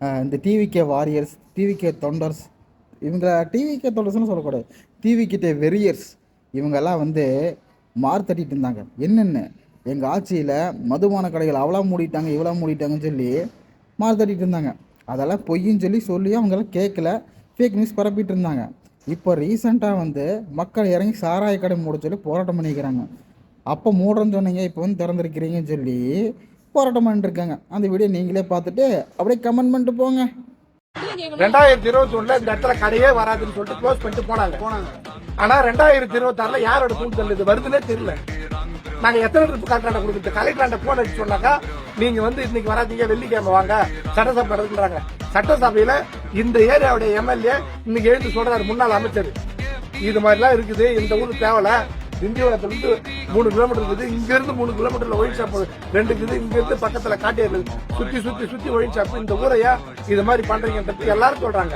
இந்த TVK warriors, TVK தொண்டர்ஸ், இவங்க TVK தொண்டர்ஸ்னு சொல்லக்கூடாது, டிவிகிட்ட வெறியர்ஸ், இவங்கெல்லாம் வந்து மார்த்தட்டிட்டு இருந்தாங்க. என்னென்ன எங்கள் ஆட்சியில் மதுபான கடைகள் அவ்வளோ மூடிட்டாங்க இவ்வளோ மூடிட்டாங்கன்னு சொல்லி மார்த்தட்டிட்டு இருந்தாங்க. அதெல்லாம் பொய்ன்னு சொல்லி அவங்கெல்லாம் கேட்கல, ஃபேக் நியூஸ் பரப்பிட்டு இருந்தாங்க. இப்போ ரீசெண்டாக வந்து மக்கள் இறங்கி சாராய கடை மூட சொல்லி போராட்டம் பண்ணிக்கிறாங்க. அப்போ மூடுறேன்னு சொன்னீங்க, இப்போ வந்து திறந்துருக்கிறீங்கன்னு சொல்லி போராட்டம் பண்ணிருக்காங்க. அந்த வீடியோ நீங்களே பார்த்துட்டு அப்படியே கமெண்ட் பண்ணிட்டு போங்க. 2021 இந்த இடத்துல கடையே வராதுன்னு சொல்லிட்டு க்ளோஸ் பண்ணிட்டு போனாங்க. ஆனா 2026 யாரோட தூண்டுதல் இது வருதுன்னே தெரியல. நாங்க எத்தனை ட்ரிப் கலெக்டர் கொடுக்குறது, கலெக்டர் போன் அடிச்சு சொன்னாக்கா நீங்க வந்து இன்னைக்கு வராதீங்க, வெள்ளிக்கிழமை வாங்க, சட்டசபை நடக்குறாங்க. சட்டசபையில இந்த ஏரியாவுடைய எம்எல்ஏ இன்னைக்கு எழுந்து சொல்றாரு, முன்னாள் அமைச்சர், இது மாதிரிலாம் இருக்குது, இந்த ஊருக்கு தேவையில்ல, திண்டிவனத்துல இருந்து 3 கிலோமீட்டர் இருக்குது, இங்க இருந்து 3 கிலோமீட்டர்ல ஒயின் ஷாப் 2 இருக்குது, இங்க இருந்து பக்கத்துல காட்டியது சுத்தி ஒயின் ஷாப், இந்த ஊரையா இது மாதிரி பண்றீங்கன்றது எல்லாரும் சொல்றாங்க.